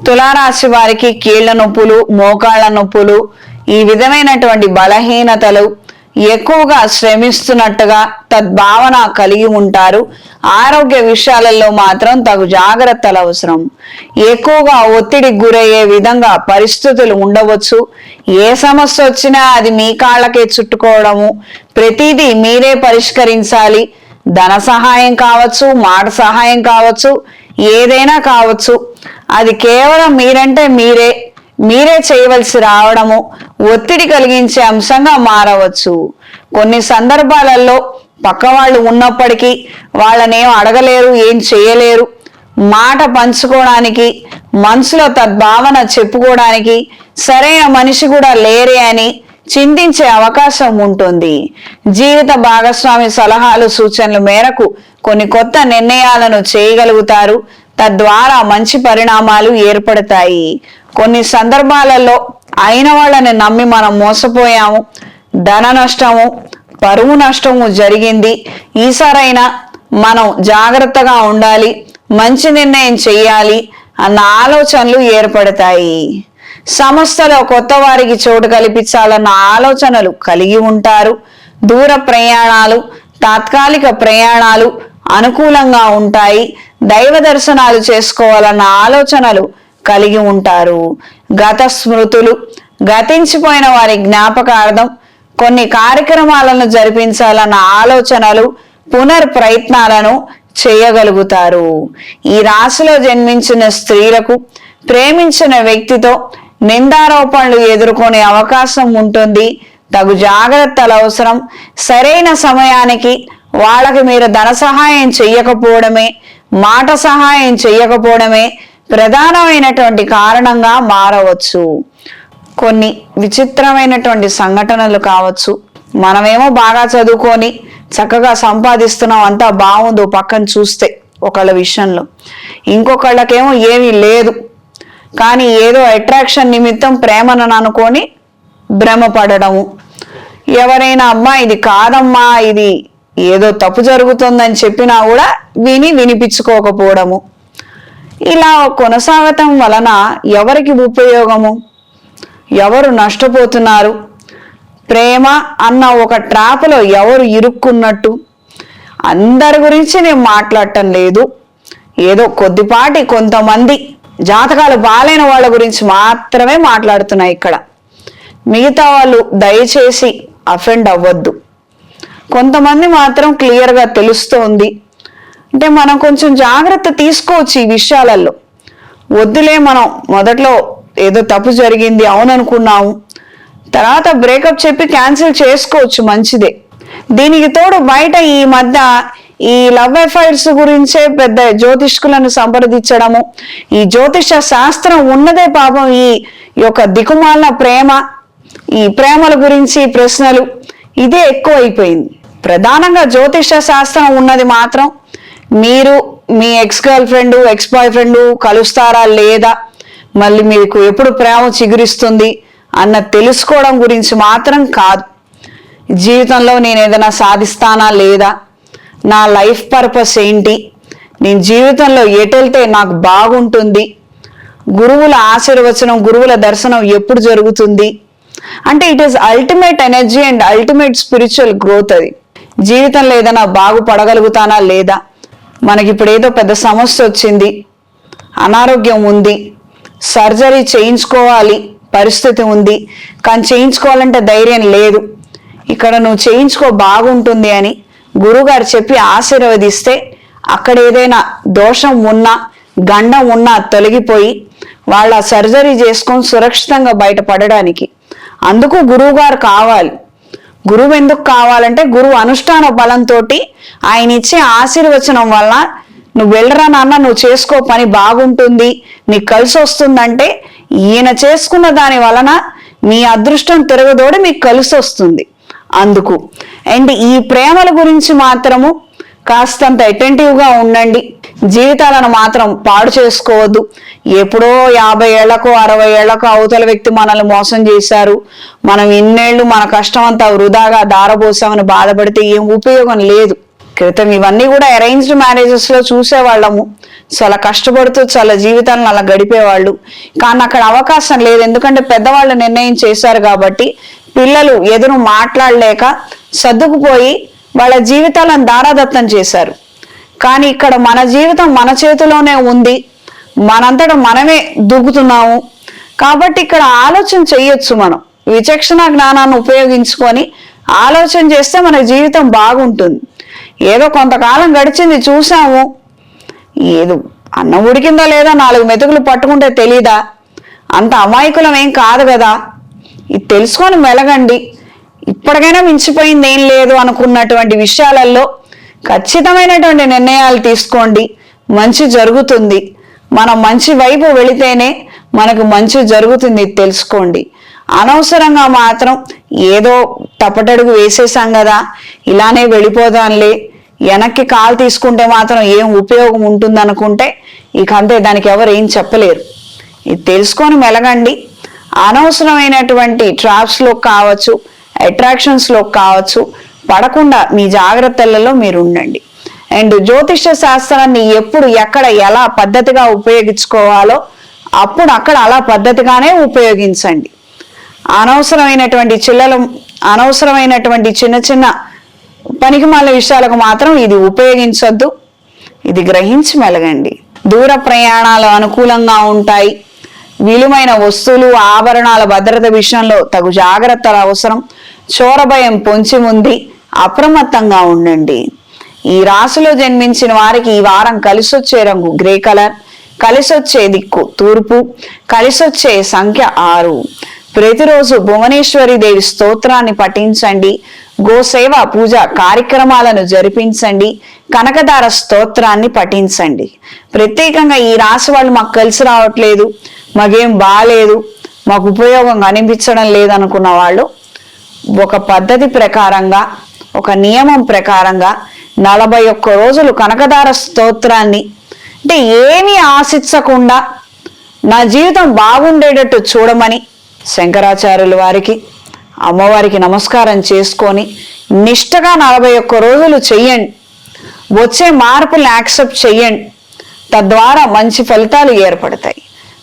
తులారాశి వారికి కీళ్ల నొప్పులు, మోకాళ్ల నొప్పులు, ఈ విధమైనటువంటి బలహీనతలు ఎక్కువగా శ్రమిస్తున్నట్టుగా తద్భావన కలిగి ఉంటారు. ఆరోగ్య విషయాలలో మాత్రం తగు జాగ్రత్తలు అవసరం. ఎక్కువగా ఒత్తిడికి గురయ్యే విధంగా పరిస్థితులు ఉండవచ్చు. ఏ సమస్య వచ్చినా అది మీ కాళ్ళకే చుట్టుకోవడము, ప్రతిదీ మీరే పరిష్కరించాలి. ధన సహాయం కావచ్చు, మాట సహాయం కావచ్చు, ఏదైనా కావచ్చు, అది కేవలం మీరంటే మీరే చేయవలసి రావడము ఒత్తిడి కలిగించే అంశంగా మారవచ్చు. కొన్ని సందర్భాలలో పక్క వాళ్ళు ఉన్నప్పటికీ వాళ్ళనేం అడగలేరు, ఏం చేయలేరు. మాట పంచుకోవడానికి, మనసులో తద్భావన చెప్పుకోవడానికి సరైన మనిషి కూడా లేరే అని చింతించే అవకాశం ఉంటుంది. జీవిత భాగస్వామి సలహాలు, సూచనల మేరకు కొన్ని కొత్త నిర్ణయాలను చేయగలుగుతారు. తద్వారా మంచి పరిణామాలు ఏర్పడతాయి. కొన్ని సందర్భాలలో అయిన వాళ్ళని నమ్మి మనం మోసపోయాము, ధన నష్టము, పరువు నష్టము జరిగింది. ఈసారైనా మనం జాగ్రత్తగా ఉండాలి, మంచి నిర్ణయం చేయాలి అన్న ఆలోచనలు ఏర్పడతాయి. సంస్థలో కొత్త వారికి చోటు కల్పించాలన్న ఆలోచనలు కలిగి ఉంటారు. దూర ప్రయాణాలు, తాత్కాలిక ప్రయాణాలు అనుకూలంగా ఉంటాయి. దైవ దర్శనాలు చేసుకోవాలన్న ఆలోచనలు కలిగి ఉంటారు. గత స్మృతులు, గతించిపోయిన వారి జ్ఞాపకార్థం కొన్ని కార్యక్రమాలను జరిపించాలన్న ఆలోచనలు, పునర్ ప్రయత్నాలను చేయగలుగుతారు. ఈ రాశిలో జన్మించిన స్త్రీలకు ప్రేమించిన వ్యక్తితో నిందారోపణలు ఎదుర్కొనే అవకాశం ఉంటుంది. తగు జాగ్రత్తలు అవసరం. సరైన సమయానికి వాళ్ళకి మీరు ధన సహాయం చెయ్యకపోవడమే, మాట సహాయం చెయ్యకపోవడమే ప్రధానమైనటువంటి కారణంగా మారవచ్చు. కొన్ని విచిత్రమైనటువంటి సంఘటనలు కావచ్చు. మనమేమో బాగా చదువుకొని చక్కగా సంపాదిస్తున్నాం, అంతా బాగుందో పక్కన చూస్తే ఒకళ్ళ విషయంలో, ఇంకొకళ్ళకేమో ఏమీ లేదు, కానీ ఏదో అట్రాక్షన్ నిమిత్తం ప్రేమను అనుకొని భ్రమపడము. ఎవరైనా అమ్మా ఇది కాదమ్మా, ఇది ఏదో తప్పు జరుగుతుందని చెప్పినా కూడా వినిపించుకోకపోవడము. ఇలా కొనసాగటం వలన ఎవరికి ఉపయోగము? ఎవరు నష్టపోతున్నారు? ప్రేమ అన్న ఒక ట్రాప్లో ఎవరు ఇరుక్కున్నట్టు? అందరి గురించి నేను మాట్లాడటం లేదు, ఏదో కొద్దిపాటి కొంతమంది జాతకాలు బాలైన వాళ్ళ గురించి మాత్రమే మాట్లాడుతున్నాయి ఇక్కడ. మిగతా వాళ్ళు దయచేసి అఫెండ్ అవ్వద్దు. కొంతమంది మాత్రం క్లియర్గా తెలుస్తోంది. అంటే మనం కొంచెం జాగ్రత్త తీసుకోవచ్చు ఈ విషయాలలో. వద్దులే, మనం మొదట్లో ఏదో తప్పు జరిగింది అవుననుకున్నాము, తర్వాత బ్రేకప్ చెప్పి క్యాన్సిల్ చేసుకోవచ్చు, మంచిదే. దీనికి తోడు బయట ఈ మధ్య ఈ లవ్ అఫైర్స్ గురించే పెద్ద జ్యోతిష్కులను సంప్రదించడము, ఈ జ్యోతిష శాస్త్రం ఉన్నదే పాపం ఈ యొక్క దిక్కుమాలిన ప్రేమ, ఈ ప్రేమల గురించి ప్రశ్నలు, ఇదే ఎక్కువ అయిపోయింది. ప్రధానంగా జ్యోతిష శాస్త్రం ఉన్నది మాత్రం మీరు మీ ex girlfriend, ex boyfriend కలుస్తారా లేదా, మళ్ళీ మీకు ఎప్పుడు ప్రేమ చిగురిస్తుంది అన్న తెలుసుకోవడం గురించి మాత్రం కాదు. జీవితంలో నేను ఏదైనా సాధిస్తానా లేదా, నా లైఫ్ పర్పస్ ఏంటి, నేను జీవితంలో ఎటెళ్తే నాకు బాగుంటుంది, గురువుల ఆశీర్వచనం, గురువుల దర్శనం ఎప్పుడు జరుగుతుంది అంటే it is ultimate energy and ultimate spiritual growth. అది జీవితంలో ఏదైనా బాగుపడగలుగుతానా లేదా, మనకి ఇప్పుడు ఏదో పెద్ద సమస్య వచ్చింది, అనారోగ్యం ఉంది, సర్జరీ చేయించుకోవాలి పరిస్థితి ఉంది, కానీ చేయించుకోవాలంటే ధైర్యం లేదు, ఇక్కడ నువ్వు చేయించుకో బాగుంటుంది అని గురువుగారు చెప్పి ఆశీర్వదిస్తే అక్కడ ఏదైనా దోషం ఉన్నా, గండం ఉన్నా తొలగిపోయి వాళ్ళ సర్జరీ చేసుకొని సురక్షితంగా బయటపడడానికి అందుకు గురువు గారు కావాలి. గురువు ఎందుకు కావాలంటే గురువు అనుష్ఠాన బలంతో ఆయన ఇచ్చే ఆశీర్వచనం వల్ల నువ్వు వెళ్ళరా నాన్న, నువ్వు చేసుకో, పని బాగుంటుంది, నీకు కలిసి వస్తుందంటే ఈయన చేసుకున్న దాని వలన మీ అదృష్టం తిరగదోడి మీకు కలిసి వస్తుంది. అందుకు అండ్ ఈ ప్రేమల గురించి మాత్రము కాస్తంత అటెంటివ్గా ఉండండి. జీవితాలను మాత్రం పాడు చేసుకోవద్దు. ఎప్పుడో 50 ఏళ్లకో 60 ఏళ్లకో అవతల వ్యక్తి మనల్ని మోసం చేశారు, మనం ఇన్నేళ్లు మన కష్టం అంతా వృధాగా దారబోసామని బాధపడితే ఏం ఉపయోగం లేదు. క్రితం ఇవన్నీ కూడా అరేంజ్డ్ మ్యారేజెస్ లో చూసేవాళ్ళము. చాలా కష్టపడుతూ చాలా జీవితాలను అలా గడిపేవాళ్ళు. కానీ అక్కడ అవకాశం లేదు, ఎందుకంటే పెద్దవాళ్ళు నిర్ణయం చేశారు కాబట్టి పిల్లలు ఎదురు మాట్లాడలేక సర్దుకుపోయి వాళ్ళ జీవితాలను దారాదత్తం చేశారు. కానీ ఇక్కడ మన జీవితం మన చేతిలోనే ఉంది, మనంతటా మనమే దూకుతున్నాము. కాబట్టి ఇక్కడ ఆలోచన చెయ్యొచ్చు. మనం విచక్షణ జ్ఞానాన్ని ఉపయోగించుకొని ఆలోచన చేస్తే మన జీవితం బాగుంటుంది. ఏదో కొంతకాలం గడిచింది, చూసాము, ఏదో అన్నం ఉడికిందా లేదా 4 మెతుకులు పట్టుకుంటే తెలీదా? అంత అమాయకులం ఏం కాదు కదా. ఇది తెలుసుకొని మెలగండి. ఇప్పటికైనా మించిపోయింది ఏం లేదు అనుకున్నటువంటి విషయాలలో ఖచ్చితమైనటువంటి నిర్ణయాలు తీసుకోండి. మంచి జరుగుతుంది. మనం మంచి వైపు వెళితేనే మనకు మంచి జరుగుతుంది, తెలుసుకోండి. అనవసరంగా మాత్రం ఏదో తప్పటడుగు వేసేసాం కదా, ఇలానే వెళ్ళిపోదాంలే, వెనక్కి కాలు తీసుకుంటే మాత్రం ఏం ఉపయోగం ఉంటుంది అనుకుంటే ఇక అంతే, దానికి ఎవరు ఏం చెప్పలేరు. ఇది తెలుసుకొని మెలగండి. అనవసరమైనటువంటి ట్రాప్స్లో కావచ్చు, అట్రాక్షన్స్లో కావచ్చు పడకుండా మీ జాగ్రత్తలలో మీరు ఉండండి. అండ్ జ్యోతిష శాస్త్రాన్ని ఎప్పుడు ఎక్కడ ఎలా పద్ధతిగా ఉపయోగించుకోవాలో అప్పుడు అక్కడ అలా పద్ధతిగానే ఉపయోగించండి. అనవసరమైనటువంటి చిన్న చిన్న పనికిమాల విషయాలకు మాత్రం ఇది ఉపయోగించొద్దు. ఇది గ్రహించి మెలగండి. దూర ప్రయాణాలు అనుకూలంగా ఉంటాయి. విలువైన వస్తువులు ఆభరణాల భద్రత విషయంలో తగు జాగ్రత్తలు అవసరం. చోర భయం పొంచి ఉంది, అప్రమత్తంగా ఉండండి. ఈ రాశిలో జన్మించిన వారికి ఈ వారం కలిసొచ్చే రంగు గ్రే కలర్, కలిసొచ్చే దిక్కు తూర్పు, కలిసొచ్చే సంఖ్య 6. ప్రతిరోజు భువనేశ్వరి దేవి స్తోత్రాన్ని పఠించండి. గోసేవ పూజ కార్యక్రమాలను జరిపించండి. కనకదార స్తోత్రాన్ని పఠించండి. ప్రత్యేకంగా ఈ రాశి వాళ్ళు మాకు కలిసి రావట్లేదు, మాకేం బాగాలేదు, మాకు ఉపయోగం అనిపించడం లేదనుకున్న వాళ్ళు ఒక పద్ధతి ప్రకారంగా, ఒక నియమం ప్రకారంగా 41 రోజులు కనకదార స్తోత్రాన్ని, అంటే ఏమీ ఆశించకుండా నా జీవితం బాగుండేటట్టు చూడమని శంకరాచార్యుల వారికి, అమ్మవారికి నమస్కారం చేసుకొని నిష్టగా 41 రోజులు చెయ్యండి. వచ్చే మార్పుల్ని యాక్సెప్ట్ చెయ్యండి. తద్వారా మంచి ఫలితాలు ఏర్పడతాయి.